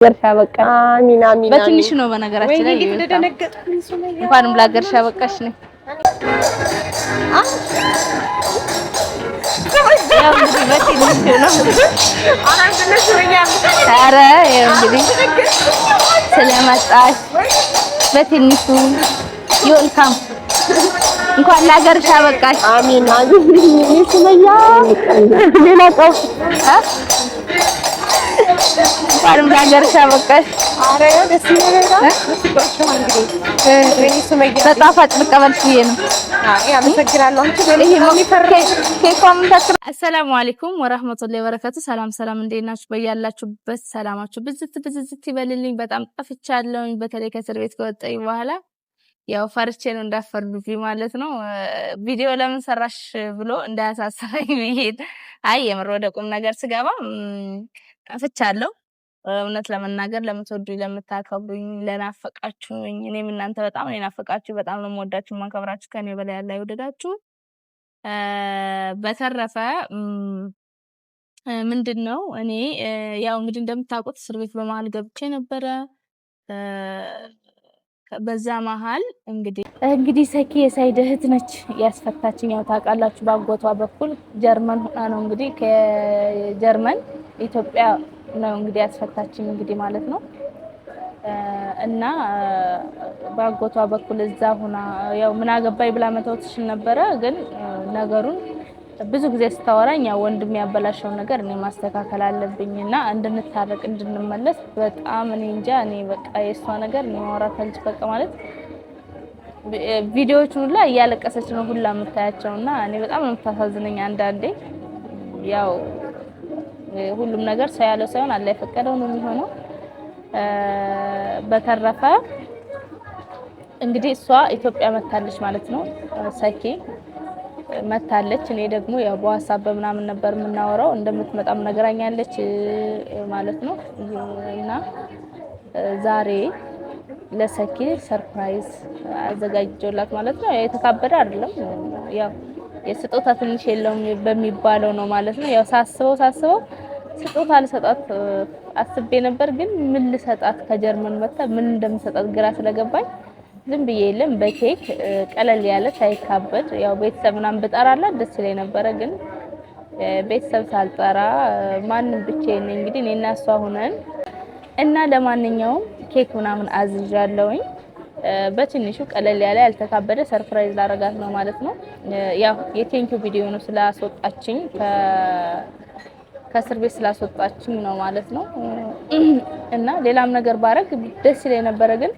ገርሻ በቃ አሚን አሚን። በትንሽ ነው በነገራችን ላይ እንኳንም ላገርሻ በቃሽ ነው። ያው እንግዲህ በትንሽ ነው። ኧረ ያው እንግዲህ ስለመጣሽ በትንሹ ይልካም እንኳን ላገርሻ በቃሽ። አሚን አሚን። ሱመያ ሌላ ቀው ባለም ላገርሻ በቃሽ። አረ ደስ ይላል። በጣፋጭ ልቀበልሽ ብዬ ነው። አመሰግናለሁ። አሰላሙ አለይኩም ወራህመቱላሂ ወበረካቱ። ሰላም ሰላም፣ እንዴት ናችሁ? በያላችሁበት ሰላማችሁ ብዝት ይበልልኝ። በጣም ጠፍቻለሁኝ። በተለይ ከእስር ቤት ከወጣኝ በኋላ ያው ፈርቼ ነው እንዳፈርዱኝ ማለት ነው። ቪዲዮ ለምን ሰራሽ ብሎ እንዳያሳሰረኝ ብዬ አይ የምር ወደ ቁም ነገር ስገባ ጠፍቻለሁ። እውነት ለመናገር ለምትወዱኝ፣ ለምታከብሩኝ፣ ለናፈቃችሁኝ እኔም እናንተ በጣም ነው ናፈቃችሁ። በጣም ነው የምወዳችሁ ማከብራችሁ። ከኔ በላይ ያለ ይወደዳችሁ። በተረፈ ምንድነው እኔ ያው እንግዲህ እንደምታውቁት እስር ቤት በመሃል ገብቼ ነበረ። በዛ መሃል እንግዲህ ሰኪ የሳይድ እህት ነች ያስፈታችኝ። ያው ታውቃላችሁ ባጎቷ በኩል ጀርመን ሆና ነው እንግዲህ ከጀርመን ኢትዮጵያ ነው እንግዲህ ያስፈታችኝ እንግዲህ ማለት ነው። እና ባጎቷ በኩል እዛ ሆና ያው ምን አገባይ ብላ መተውትሽ ነበረ። ግን ነገሩን ብዙ ጊዜ ስታወራኝ ያው ወንድም ያበላሸው ነገር እኔ ማስተካከል አለብኝና እንድንታረቅ እንድንመለስ በጣም እኔ እንጃ እኔ በቃ የሷ ነገር ነው ማውራት አልች በቃ ማለት ቪዲዮዎቹን ሁላ እያለቀሰች ነው ሁላ የምታያቸውና እኔ በጣም ነው የምታሳዝነኝ አንዳንዴ። ያው ሁሉም ነገር ሰው ያለው ሳይሆን አላህ የፈቀደው ነው የሚሆነው። በተረፈ እንግዲህ እሷ ኢትዮጵያ መታለች ማለት ነው። ሰኪ መታለች። እኔ ደግሞ ያው በዋትስአፕ በምናምን ነበር የምናወራው እንደምትመጣም ነገራኛለች ማለት ነው። እና ዛሬ ለሰኪ ሰርፕራይዝ አዘጋጅቼላት ማለት ነው። የተካበደ አይደለም ያው የስጦታ ትንሽ የለውም በሚባለው ነው ማለት ነው። ያው ሳስበው ስጦታ ልሰጣት አስቤ ነበር። ግን ምን ልሰጣት ከጀርመን መጣ ምን እንደምሰጣት ግራ ስለገባኝ ዝም ብዬ የለም በኬክ ቀለል ያለ ሳይካበድ ያው ቤተሰብ ምናምን ብጠራላት ደስ ይለኝ ነበር። ግን ቤተሰብ ሳልጠራ ማንንም ብቻዬን ነኝ እንግዲህ እኔና እሷ ሆነን እና ለማንኛውም ኬክ ምናምን አዝዣለሁኝ። በትንሹ ቀለል ያለ ያልተካበደ ሰርፕራይዝ ላረጋት ነው ማለት ነው። ያው የቴንኪው ቪዲዮ ነው ስላስወጣችኝ ከእስር ቤት ስላስወጣችኝ ነው ማለት ነው። እና ሌላም ነገር ባረግ ደስ ይለኝ ነበር። ግን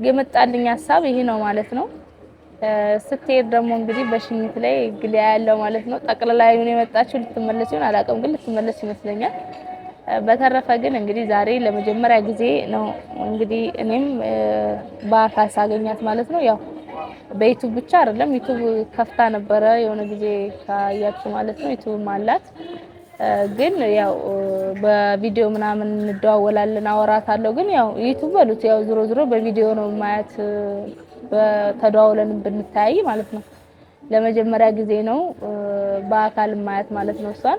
የመጣልኝ ሐሳብ ይሄ ነው ማለት ነው። ስትሄድ ደግሞ እንግዲህ በሽኝት ላይ ግሊያ ያለው ማለት ነው። ጠቅላላ ይሁን የመጣችው ልትመለስ ይሁን አላውቅም፣ ግን ልትመለስ ይመስለኛል። በተረፈ ግን እንግዲህ ዛሬ ለመጀመሪያ ጊዜ ነው እንግዲህ እኔም በአካል ሳገኛት ማለት ነው። ያው በዩቲዩብ ብቻ አይደለም ዩቲዩብ ከፍታ ነበረ የሆነ ጊዜ ካያችሁ ማለት ነው። ዩቲዩብ አላት። ግን ያው በቪዲዮ ምናምን እንደዋወላለን አወራታለሁ። ግን ያው ዩቲዩብ በሉት ያው ዞሮ በቪዲዮ ነው ማያት በተደዋውለን ብንታይ ማለት ነው። ለመጀመሪያ ጊዜ ነው በአካል ማያት ማለት ነው። እሷን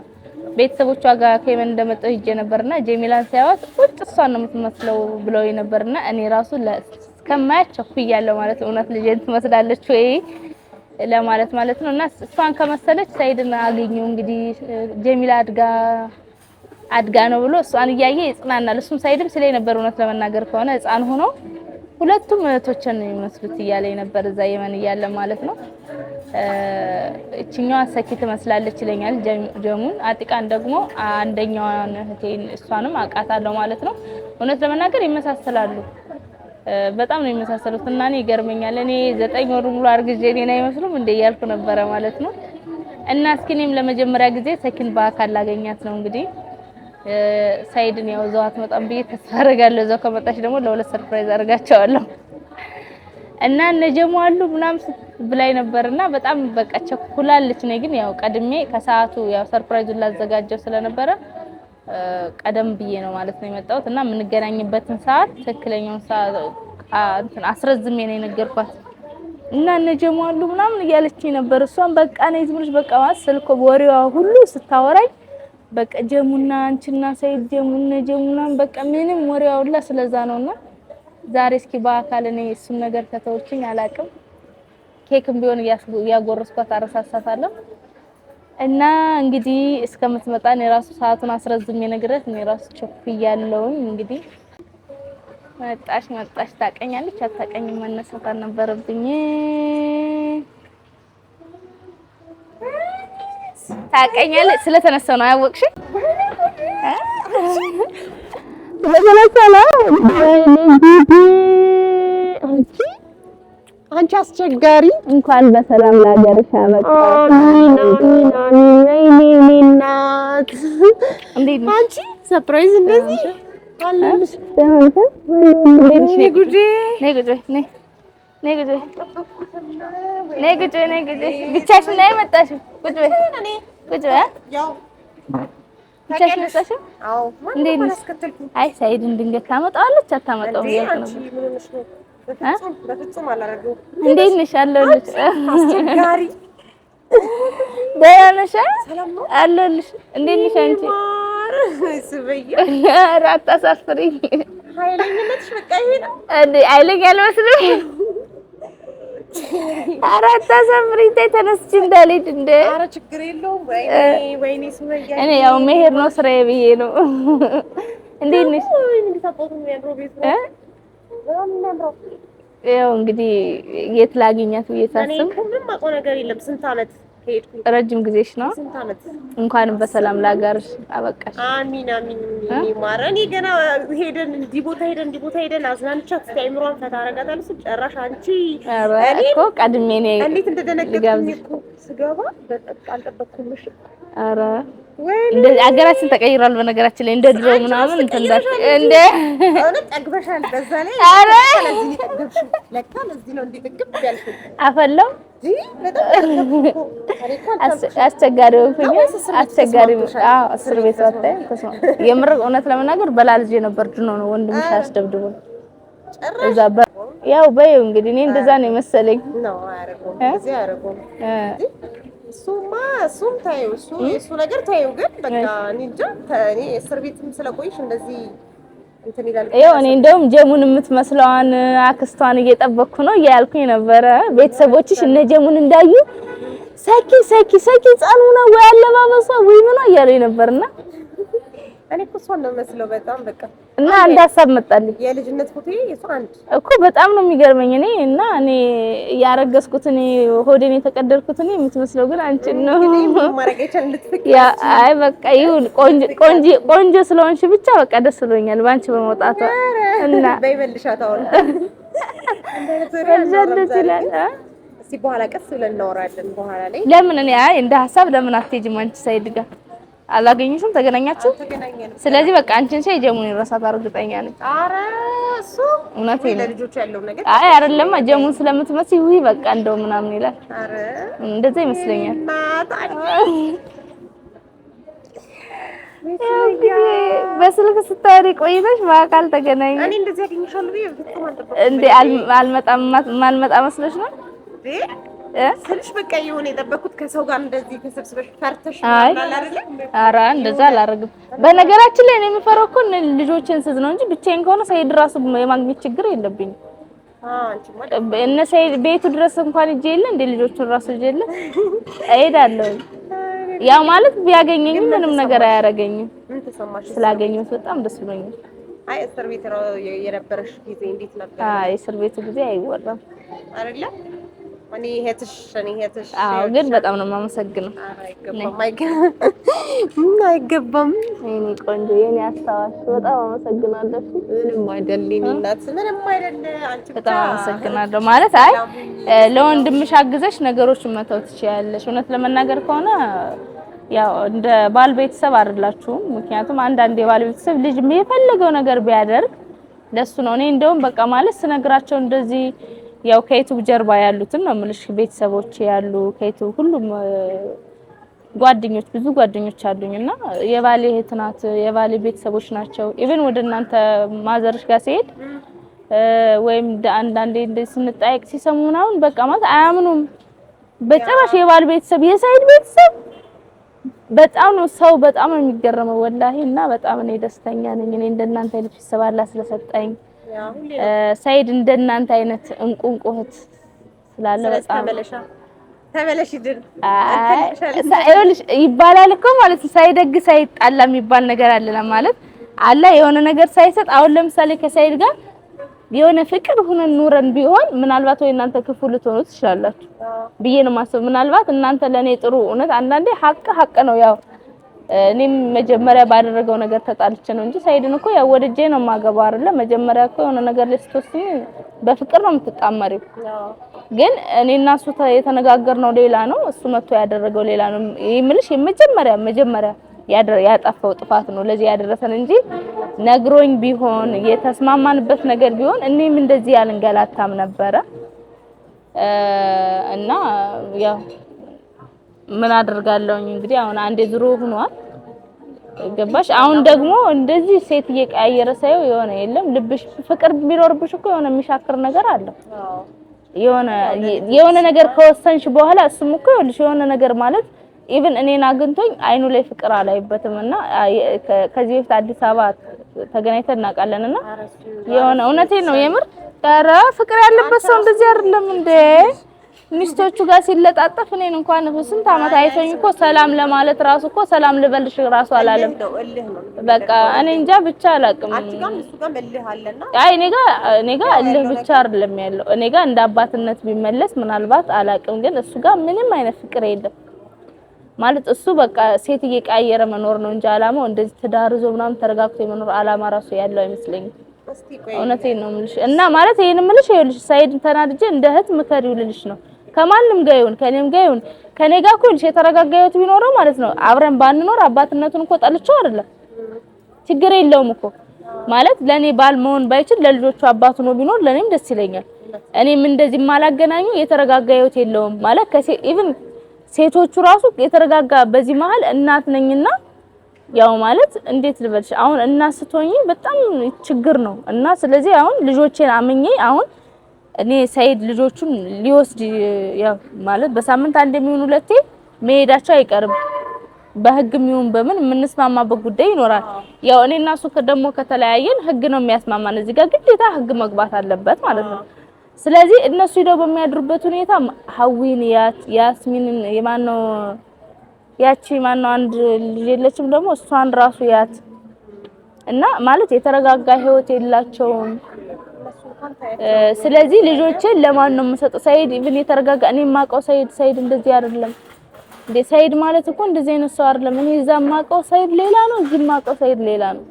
ቤተሰቦቿ ጋር ከየመን እንደመጣሁ ሂጄ ነበርና ጀሚላን ሳይዋት ቁጭ እሷን ነው የምትመስለው ብለው ነበርና እኔ ራሱ እስከማያት ቸኩያለሁ ማለት እውነት ልጄን ትመስላለች ወይ ለማለት ማለት ነው። እና እሷን ከመሰለች ሰይድን አገኘው እንግዲህ ጀሚላ አድጋ ነው ብሎ እሷን እያየ ይጽናናል። እሱም ሰይድም ስለይ ነበር እውነት ለመናገር ከሆነ ህፃን ሆኖ ሁለቱም እህቶችን ነው የሚመስሉት እያለኝ ነበር እዛ የመን እያለ ማለት ነው። እቺኛዋ ሰኪ ትመስላለች ይለኛል ጀሙን። አጥቃን ደግሞ አንደኛዋን እህቴን እሷንም አውቃታለሁ ማለት ነው። እውነት ለመናገር ይመሳሰላሉ። በጣም ነው የሚመሳሰሉት እና እኔ ይገርመኛል። እኔ 9 ወር ሙሉ አርግዤ እኔን አይመስሉም እንደ እያልኩ ነበረ ማለት ነው። እና እስኪ እኔም ለመጀመሪያ ጊዜ ሰኪን በአካል ላገኛት ነው እንግዲህ። ሰይድን ያው እዛው አትመጣም ብዬ ተስፋ አደርጋለሁ። እዛው ከመጣች ደግሞ ለሁለት ሰርፕራይዝ አደርጋቸዋለሁ። እና እነጀሙ አሉ ምናምን ብላይ ነበርና በጣም በቃ ቸኩላለች። እኔ ግን ያው ቀድሜ ከሰዓቱ ያው ሰርፕራይዙን ላዘጋጀው ስለነበረ ቀደም ብዬ ነው ማለት ነው የመጣሁት። እና የምንገናኝበትን ሰዓት ትክክለኛውን ሰዓት አስረዝሜ ነው የነገርኳት። እና እነጀሙ አሉ ምናምን እያለችኝ ነበር። እሷን በቃ ነይ ዝም ብለሽ በቃ ማለት ስልክ ወሬዋ ሁሉ ስታወራኝ በቃ ጀሙና አንቺና ሰይድ ጀሙና በቃ ምንም ወሬው ሁላ ስለዛ ነውና ዛሬ እስኪ በአካል እኔ እሱን ነገር ከተውችኝ አላቅም ኬክም ቢሆን ያጎረስኳት አረሳሳታለሁ እና እንግዲህ እስከምትመጣ እኔ ራሱ ሰዓቱን አስረዝሜ ነግሬት እኔ ራሱ ቸኩያለሁኝ እንግዲህ መጣሽ ታቀኛለች አታቀኝም መነሳት አልነበረብኝ ታቀኛለች ስለተነሳው ነው ያወቅሽ አንቺ አስቸጋሪ እንኳን በሰላም ለሀገርሽ አበቃ እናት አንቺ ሰርፕራይዝ እንደዚህ አለሽ ነይ ጉድ ብቻሽን ላይ መጣሽ ቁጭ በይ ያው ብቻሽን መጣሽ አዎ እንዴት ነሽ አይ ሳይድን ድንገት ታመጣዋለች አታመጣውም በፍጹም አላረገው እንዴት ነሽ አለሁልሽ አስቸጋሪ ደህና ነሽ አለሁልሽ እንዴት ነሽ አንቺ ስበያ ራታ ሳፍሪ ኃይለኝነትሽ በቃ ይሄ ነው እንዴ ኃይለኛ አልመስልም አራታ ሳፍሪ ተነስች እንዳልሄድ እንደ ኧረ ችግር የለውም ወይኔ ስበያ እኔ ያው መሄድ ነው ስራዬ ብዬ ነው እንዴት ነሽ እንዴት አባቱ ነው ያድሮ ቤት ያው እንግዲህ የት ላገኛት ብዬ ሳስብ እኔ ምንም አውቀው ነገር የለም ስንት አመት ሄድኩ ረጅም ጊዜሽ ነው ስንት አመት እንኳን በሰላም ላጋርሽ አበቃሽ አሚን ማረኔ ገና ሄደን እንዲህ ቦታ ሄደን አዝናንቻት ታይምሯን ፈታ አረጋታለች ጨራሽ አንቺ እኔ እኮ ቀድሜ ነኝ እንዴት እንደደነገጥኩኝ እኮ ስገባ በጣም አልጠበቅኩምሽ አረ እንደ አገራችን ተቀይሯል በነገራችን ላይ እንደ ድሮ ምናምን እንደ እውነት ጠግበሻል በዛ ላይ አረ ለካ ለዚህ ነው እንዲጥግብ ያልኩት አፈለው አስቸጋሪ ሆንኩኝ አስቸጋሪ አዎ እስር ቤት ወጣኝ ተስማ የምር እውነት ለመናገር በላልጄ ነበር ድኖ ነው ወንድምሽ አስደብድቦ እዛ ያው በይው እንግዲህ እኔ እንደዛ ነው መሰለኝ ነው አያረገው እዚህ አያረገው እሱም ታየው እሱ ነገር ታየው ግን በቃ እኔ እንጃ እኔ እስር ቤትም ስለቆይሽ እንደዚህ እንትን ይላል ያው እኔ እንደውም ጀሙን የምትመስለዋን አክስቷን እየጠበቅኩ ነው እያልኩኝ ነበረ ቤተሰቦችሽ እነ ጀሙን እንዳዩ ሰኪ ጻኑ ነው ወይ አለባበሷ ወይ ምን እያለኝ ነበርና እኔ እኮ እሷን ነው መስለው በጣም በቃ እና አንድ ሀሳብ መጣልኝ የልጅነት ፎቶዬ የሷ አንድ እኮ በጣም ነው የሚገርመኝ እኔ ያረገዝኩት እኔ ሆዴን የተቀደድኩት እኔ የምትመስለው ግን አንቺ ነው ማረጋቻል እንድትፈቂ ያ አይ በቃ ይሁን ቆንጆ ስለሆንሽ ብቻ በቃ ደስ ብሎኛል ባንቺ በመውጣቷ እና በይበልሻት አሁን እንደዚህ ይላል እስቲ በኋላ ቀስ ብለን እናወራለን በኋላ ላይ ለምን እኔ አይ እንደ ሀሳብ ለምን አትሄጂም አንቺ ሳይድ ጋር አላገኙሽም ተገናኛችሁ ስለዚህ በቃ አንቺን ሳይ ጀሙን ይረሳት አርግጠኛ ነኝ አረ እሱ እውነት ነው ለልጆቹ ያለው ነገር አይ አይደለም ጀሙን ስለምትመስይ ውይ በቃ እንደው ምናምን ይላል አረ እንደዛ ይመስለኛል በስልክ ስታወሪ ቆይተሽ በአካል ተገናኘ እኔ እንደዚህ ያገኝሻለሁ ብዬ ፍጹም አልጠበቅኩም እንዴ ማልመጣ መስለሽ ነው ስልሽ በቃ የሆነ የጠበኩት ከሰው ጋር እንደዚህ ተሰብስበሽ ፈርተሽ ማለት አይደለም ኧረ እንደዛ አላረግም በነገራችን ላይ እኔ የምፈራው እኮ ልጆችን ስዝ ነው እንጂ ብቻዬን ከሆነ ሰይድ ራሱ የማግኘት ችግር የለብኝም እነ ሰይድ ቤቱ ድረስ እንኳን ሂጅ የለ እንደ ልጆቹን ራሱ ሂጅ የለ እሄዳለሁ ያው ማለት ቢያገኘኝ ምንም ነገር አያረገኝም ምን ተሰማሽ ስላገኘሁት በጣም ደስ ብሎኛል አይ እስር ቤት የነበረሽ ጊዜ እንዴት ነበር አይ እስር ቤቱ ጊዜ አይወራም አይደለ እኔ እህትሽ አዎ ግን በጣም ነው የማመሰግነው አይገባም እኔ ቆንጆ የኔ አስተዋሽ በጣም አመሰግናለሁ ምንም አይደለም እናት ምንም አይደለም አንቺ በጣም አመሰግናለሁ ማለት አይ ለወንድምሽ አግዘሽ ነገሮችን መተው ትችያለሽ እውነት ለመናገር ከሆነ ያው እንደ ባል ቤተሰብ አይደላችሁም ምክንያቱም አንድ የባል ቤተሰብ ልጅ የፈለገው ነገር ቢያደርግ ለሱ ነው እኔ እንደውም በቃ ማለት ስነግራቸው እንደዚህ ያው ከዩቲዩብ ጀርባ ያሉትን ነው የምልሽ ቤተሰቦች ያሉ ከዩቲዩብ ሁሉም ጓደኞች ብዙ ጓደኞች አሉኝና የባሌ እህት ናት የባሌ ቤተሰቦች ናቸው ኢቭን ወደ እናንተ ማዘርሽ ጋር ሲሄድ ወይም አንዳንዴ እንደዚህ ስንጣይቅ ሲሰሙና በቃ ማለት አያምኑም በጭራሽ የባል ቤተሰብ የሳይድ ቤተሰብ በጣም ነው ሰው በጣም ነው የሚገረመው ወላሂ። እና በጣም እኔ ደስተኛ ነኝ። እኔ እንደናንተ አይነት ቤተሰብ አላህ ስለሰጠኝ ሰይድ እንደናንተ አይነት እንቁ እህት ስላለ በጣም ተመለሽ ድል አይልሽ ይባላል እኮ ማለት ሳይደግ ሳይጣላ የሚባል ነገር አለ ማለት አላህ የሆነ ነገር ሳይሰጥ አሁን ለምሳሌ ከሰይድ ጋር የሆነ ፍቅር ሆነን ኑረን ቢሆን ምናልባት ወይ እናንተ ክፉ ልትሆኑ ትችላላችሁ ብዬ ነው ማሰብ። ምናልባት እናንተ ለኔ ጥሩ እውነት አንዳንዴ ሀቅ ነው። ያው እኔም መጀመሪያ ባደረገው ነገር ተጣልቼ ነው እንጂ ሰይድን እኮ ያው ወድጄ ነው ማገባው አይደለ። መጀመሪያ እኮ የሆነ ነገር ልትወስኝ በፍቅር ነው የምትጣመሪው። ግን እኔና እሱ የተነጋገርነው ሌላ ነው፣ እሱ መጥቶ ያደረገው ሌላ ነው። ይምልሽ መጀመሪያ ያጠፋው ጥፋት ነው ለዚህ ያደረሰን እንጂ ነግሮኝ ቢሆን የተስማማንበት ነገር ቢሆን እኔም እንደዚህ ያልንገላታም ነበረ። እና ያው ምን አደርጋለሁኝ እንግዲህ አሁን አንዴ ዝሮ ሆኗል ገባሽ። አሁን ደግሞ እንደዚህ ሴት እየቀያየረ ሳይው የሆነ የለም ልብሽ ፍቅር ቢኖርብሽ እኮ የሆነ የሚሻክር ነገር አለ። የሆነ ነገር ከወሰንሽ በኋላ እሱም እኮ ይኸውልሽ የሆነ ነገር ማለት ኢቭን እኔን አግንቶኝ አይኑ ላይ ፍቅር አላይበትምና ከዚህ በፊት አዲስ አበባ ተገናኝተን እናውቃለንና የሆነ እውነቴን ነው የምር ኧረ ፍቅር ያለበት ሰው እንደዚህ አይደለም እንዴ ሚስቶቹ ጋር ሲለጣጠፍ እኔን እንኳን ስንት አመት አይቶኝ እኮ ሰላም ለማለት ራሱ እኮ ሰላም ልበልሽ ራሱ አላለም። በቃ እኔ እንጃ ብቻ አላቅም። አይ እኔ ጋር እልህ ብቻ አይደለም ያለው እኔ ጋር እንደ አባትነት ቢመለስ ምናልባት አላቅም። ግን እሱ ጋር ምንም አይነት ፍቅር የለም ማለት እሱ በቃ ሴት እየቀያየረ መኖር ነው እንጂ አላማው እንደዚህ ትዳርዞ ምናምን ተረጋግቶ የመኖር አላማ ራሱ ያለው አይመስለኝም። እውነቴን ነው የምልሽ። እና ማለት ይሄን የምልሽ ይኸውልሽ ሰይድ ተናድጄ እንደ እህት ምከሪው ልልሽ ነው። ከማንም ጋር ይሁን ከኔም ጋር ይሁን ከኔ ጋር እኮ ልጅ የተረጋጋ ህይወት ቢኖረው ማለት ነው አብረን ባንኖር አባትነቱን እኮ ጠልቼው አይደለም ችግር የለውም እኮ ማለት ለኔ ባል መሆን ባይችል ለልጆቹ አባቱ ነው ቢኖር ለኔም ደስ ይለኛል። እኔም እንደዚህ ማላገናኙ የተረጋጋ ህይወት የለውም ማለት ኢቭን ሴቶቹ ራሱ የተረጋጋ በዚህ መሃል እናት ነኝና ያው ማለት እንዴት ልበልሽ አሁን እናት ስትሆኚ በጣም ችግር ነው። እና ስለዚህ አሁን ልጆቼን አምኜ አሁን እኔ ሰይድ ልጆቹን ሊወስድ ያው ማለት በሳምንት አንድ የሚሆኑ ሁለቴ መሄዳቸው አይቀርም። በህግም ይሁን በምን የምንስማማበት ጉዳይ ይኖራል። ያው እኔና እሱ ደግሞ ከተለያየን ህግ ነው የሚያስማማን። እዚህ ጋር ግዴታ ህግ መግባት አለበት ማለት ነው። ስለዚህ እነሱ ሄደው በሚያድሩበት ሁኔታ ሀዊን ያስሚንን የማነው ያቺ ማነው አንድ ልጅ የለችም ደግሞ እሷን ራሱ ያት እና ማለት የተረጋጋ ህይወት የላቸውም። ስለዚህ ልጆችን ለማን ነው የምሰጠው? ሰይድ ኢቭን የተረጋጋ እኔ የማውቀው ሰይድ እንደዚህ አይደለም እንዴ። ሰይድ ማለት እኮ እንደዚህ አይነት ሰው አይደለም። እኔ እዛ የማውቀው ሰይድ ሌላ ነው፣ እዚህ የማውቀው ሰይድ ሌላ ነው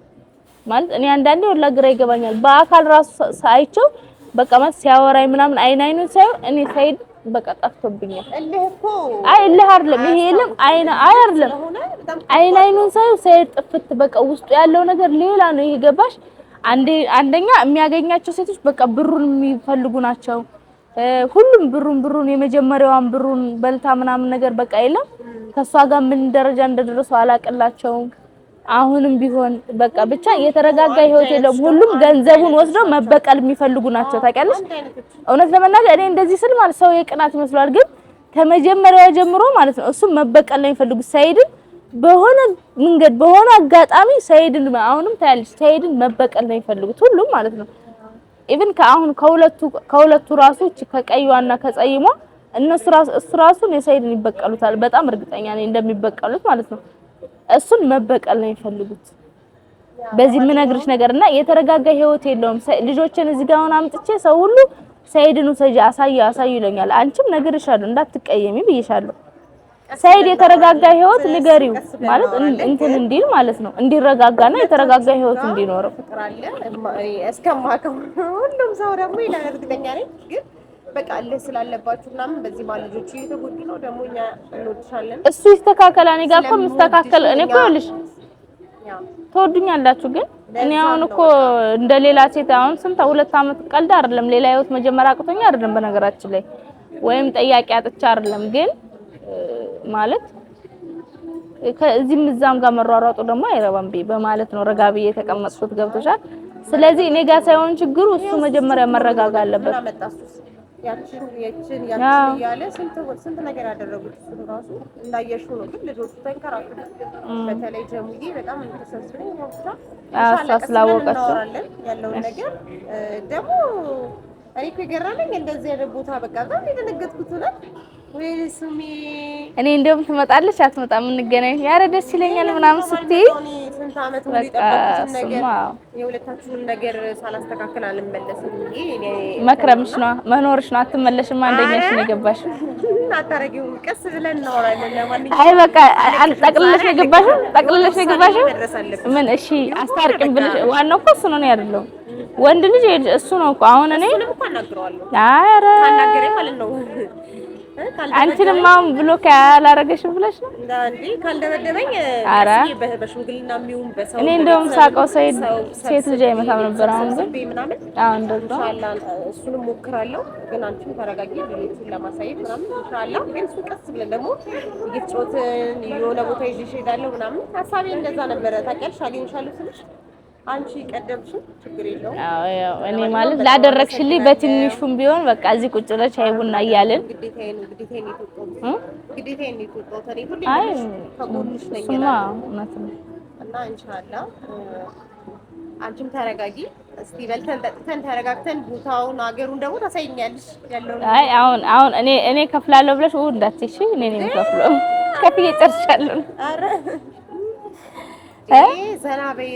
ማለት እኔ አንዳንዴ ወላ ግራ ይገባኛል። በአካል ራሱ ሳይቸው በቃ ማለት ሲያወራኝ ምናምን አይኑን ሳይው እኔ ሰይድ በቃ ጠፍቶብኛል። አይ እልህ አይደለም ይሄ የለም አይደለም አይኑን ሳይው ሰይድ ጥፍት በቃ ውስጡ ያለው ነገር ሌላ ነው። ይሄ ገባሽ? አንደኛ የሚያገኛቸው ሴቶች በቃ ብሩን የሚፈልጉ ናቸው። ሁሉም ብሩን የመጀመሪያዋን ብሩን በልታ ምናምን ነገር በቃ የለም ከሷ ጋር ምን ደረጃ እንደደረሱ አላቅላቸውም። አሁንም ቢሆን በቃ ብቻ የተረጋጋ ህይወት የለውም። ሁሉም ገንዘቡን ወስደው መበቀል የሚፈልጉ ናቸው። ታውቂያለሽ? እውነት ለመናገር እኔ እንደዚህ ስል ማለት ሰው የቅናት ይመስላል፣ ግን ከመጀመሪያው ጀምሮ ማለት ነው እሱ መበቀል ነው የሚፈልጉት። ሰይድን በሆነ መንገድ በሆነ አጋጣሚ ሰይድን አሁንም ታያለሽ ሰይድን መበቀል ነው የሚፈልጉት ሁሉም ማለት ነው። ኢቭን ከሁለቱ ራሱ ከቀይዋና ከጸይሟ እሱ ራሱን የሰይድን ይበቀሉታል። በጣም እርግጠኛ ነኝ እንደሚበቀሉት ማለት ነው። እሱን መበቀል ነው የሚፈልጉት። በዚህ የምነግርሽ ነገርና የተረጋጋ ህይወት የለውም። ልጆችን እዚህ ጋር አምጥቼ ሰው ሁሉ ሰይድን ሰጂ አሳዩ ይለኛል። አንቺም ነግርሻለሁ እንዳትቀየሚ ብዬሻለሁ። ሰይድ የተረጋጋ ህይወት ንገሪው ማለት እንትን እንዲል ማለት ነው እንዲረጋጋና የተረጋጋ ህይወት እንዲኖረው እስከማከው ሁሉም ሰው ደግሞ ይላል እርግጠኛ ነኝ። ግን በቃ አለህ ስላለባችሁ ምናምን በዚህ ባልጆቹ እየተጎዱ ነው። ደግሞ እኛ እንወድሻለን እሱ ይስተካከል። እኔ ጋር እኮ መስተካከል እኔ እኮ ይልሽ ትወዱኛላችሁ። ግን እኔ አሁን እኮ እንደሌላ ሴት አሁን ስንት 2 አመት ቀልድ አይደለም ሌላ ህይወት መጀመሪያ አቅቶኛ አይደለም በነገራችን ላይ ወይም ጠያቂ አጥቻ አይደለም። ግን ማለት ከዚህም እዛም ጋር መሯሯጡ ደግሞ አይረባም በማለት ነው ረጋቢ የተቀመጥኩት። ገብቶሻል? ስለዚህ እኔ ጋር ሳይሆን ችግሩ እሱ መጀመሪያ መረጋጋ አለበት። ያችን እያለ ስንት ነገር ያደረጉት እሱ ራሱ እንዳየሽው ነው። ግን ልጆቹ ተንከራቱ። በተለይ ጀሙዬ በጣም ተሰስበኝ ነው ብቻ ስላወቀችው ያለውን ነገር ደግሞ እኔ እኮ የገረመኝ እንደዚህ አይነት ቦታ በቃ በጣም የደነገጥኩት ነው። ወይ ስሚ እኔ እንደውም ትመጣለች አትመጣም እንገናኝ ያረ ደስ ይለኛል ምናምን ስትይ ስንት አመት ሙሉ የጠበቅኩትን ነገር የሁለታችሁንም ነገር ሳላስተካክል አልመለስም። እኔ መክረምሽ ነው መኖርሽ ነው አትመለሽም። አንደኛሽ ነው የገባሽ አታረጊውም። ቀስ ብለን እናወራለን። ለማንኛውም አይ በቃ ጠቅልለሽ ነው የገባሽ ምን እሺ አስታርቅም ብለሽ ዋናው እኮ እሱ ነው ያለው ወንድ ልጅ እሱ ነው እኮ አሁን እኔ ኧረ ካናገረኝ ማለት ነው አንቺንም አሁን ብሎክ ያላረገሽም ብለሽ ነው እንዴ? ካልደበደበኝ በሽምግልና የሚሆን በሰው እኔ እንደውም ሳቀው ሴት ልጅ አይመታም ነበር። አሁን ግን አሁን ደግሞ እሱንም ሞክራለሁ። ግን አንቺም ተረጋጊ ልጅቱን ለማሳየት ምናምን ኢንሻአላህ። ግን እሱ ቀስ ብለን ደግሞ እየተጫወትን የሆነ ቦታ ይዤሽ እሄዳለሁ ምናምን ሀሳቤ እንደዛ ነበረ። ታውቂያለሽ አገኝሻለሁ ስልሽ አንቺ ቀደምሽ ችግር የለውም። አዎ እኔ ማለት ላደረግሽልኝ በትንሹም ቢሆን በቃ እዚህ ቁጭ ብለሽ ሻይ ቡና እያልን ግዴታዬን ተኔ ሁሉ ከጎንሽ ነኝ እና ኢንሻአላህ አንቺም ተረጋጊ። እስቲ በልተን ጠጥተን ተረጋግተን ቦታውን አገሩን ደግሞ ታሳይኛለሽ ያለውን። አይ አሁን እኔ ከፍላለሁ ብለሽ እንዳትይሽ እኔ ነኝ የምከፍለው። ከፍዬ ጨርሻለሁ። አረ ዘና በይ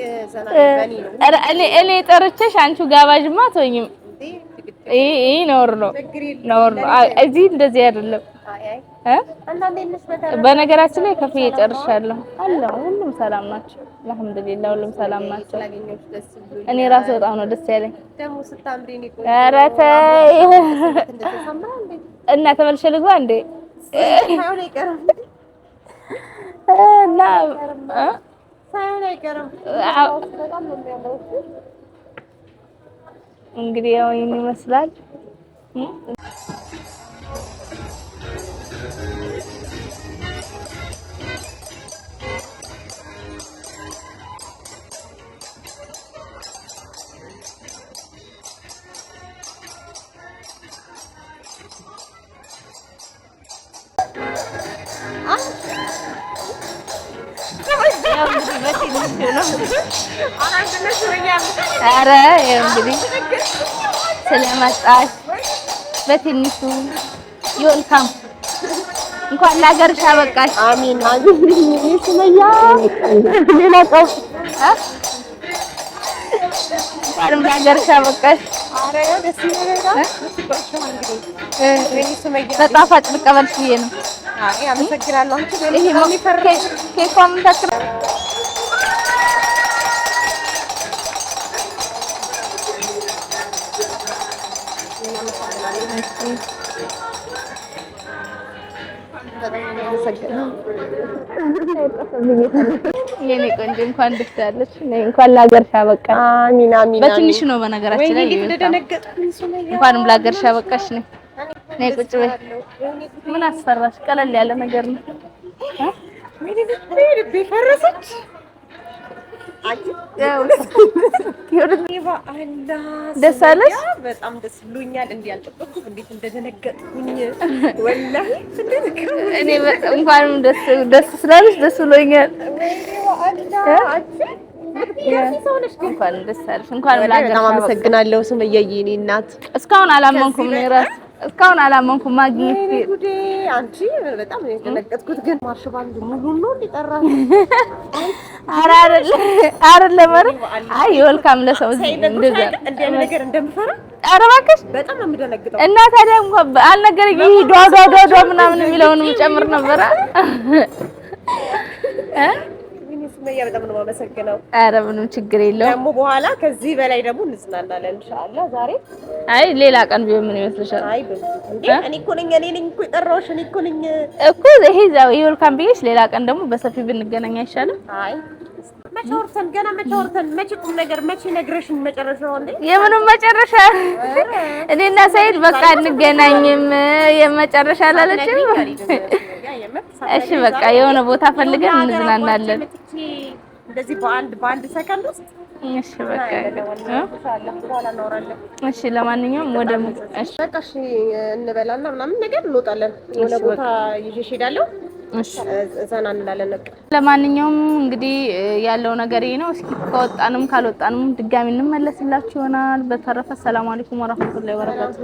እኔ ጠርቼሽ አንቺው ጋባዥማ አትሆኝም። ይሄ ኖር ነው እዚህ እንደዚህ አይደለም። በነገራችን ላይ ከፍዬ ጨርሻለሁ አለ። ሁሉም ሰላም ናቸው አልሐምዱሊላህ፣ ሁሉም ሰላም ናቸው። እኔ ራሴ በጣም ነው ደስ ያለኝ። ደሞ ስታምሪ ነው ቆይ። ኧረ ተይ እና ተመልሼ ልግባ እንዴ? ሳይሆን አይቀርም እና ሳይሆን አይቀርም። በጣም ነው የሚያምረው። እንግዲህ ያው ይሄን ይመስላል። ኧረ እንግዲህ ስለመጣሽ በትንሹ ይልካም እንኳን ለሀገርሽ አበቃሽ። አሚን አሚን። ሱመያ ሌላ ቀው እንኳን ለሀገርሽ አበቃሽ። ኧረ ደስ ይላል። በጣፋጭ ልቀበልሽ ብዬሽ ነው። አይ አመሰግናለሁ። አንቺ ኬኳም ተክረ የኔ ቆንጆ እንኳን ደስ ያለሽ። እንኳን ለሀገርሽ አበቃሽ። አሚን አሚን። በትንሽ ነው በነገራችን ላይ እንኳንም ለሀገርሽ አበቃሽ። ነይ ቁጭ በይ። ምን አስፈራሽ? ቀለል ያለ ነገር ነው። ፈረሰች ደስ አለሽ? በጣም ደስ ብሎኛል። እንዴ አልጠበቅኩም። እንዴት እንደደነገጥኩኝ ወላሂ። እኔ እንኳንም ደስ ስላለሽ ደስ ብሎኛል። እንኳን ደስ አለሽ። እንኳን ለሀገርሽ በጣም አመሰግናለሁ ሱመያዬ። እኔ እናት እስካሁን አላመንኩም ነው ራስ እስካሁን አላመንኩም ማግኘት። ጉዴ አንቺ በጣም ነው የደነገጥኩት። ግን ማርሽ ባንድ ሙሉ ነው እንዲጠራኝ። ኧረ አይደለም። አይ ይወልካም ለሰው እንደዛ እንደ ነገር እንደምፈራ። ኧረ እባክሽ በጣም ነው የምደነግጠው። እና ታዲያ እንኳን አልነገረኝ ዷ ምናምን የሚለውንም ጨምር ነበር። ሱመያ በጣም ነው የማመሰግነው። ኧረ ምንም ችግር የለውም። ደግሞ በኋላ ከዚህ በላይ ደግሞ እንጽናናለን ኢንሻአላህ። ዛሬ አይ ሌላ ቀን ቢሆን ምን ይመስልሻል? አይ እኔ እኮ ነኝ የጠራሁሽ። እኔ እኮ ነኝ እኮ ይሄ ዛው ይወልካም ብዬሽ ሌላ ቀን ደግሞ በሰፊው ብንገናኝ አይሻልም? አይ መቼ ወርተን መቼ ቁም ነገር መቼ ነግረሽኝ መጨረሻው እንዴ? የምንም መጨረሻ እኔና ሰይድ በቃ እንገናኝም የመጨረሻ አላለችም። እሺ በቃ የሆነ ቦታ ፈልገን እንዝናናለን። እንደዚህ በአንድ ሰከንድ ውስጥ እሺ በቃ እሺ ለማንኛውም ወደ እሺ በቃ እሺ እንበላና ምናምን ነገር እንወጣለን። የሆነ ቦታ ይዤሽ እሄዳለሁ። እሺ ዘና እንላለን። በቃ ለማንኛውም እንግዲህ ያለው ነገር ይሄ ነው። እስኪ ከወጣንም ካልወጣንም ድጋሚ እንመለስላችሁ ይሆናል። በተረፈ ሰላም አለይኩም ወራህመቱላሂ ወበረካቱ።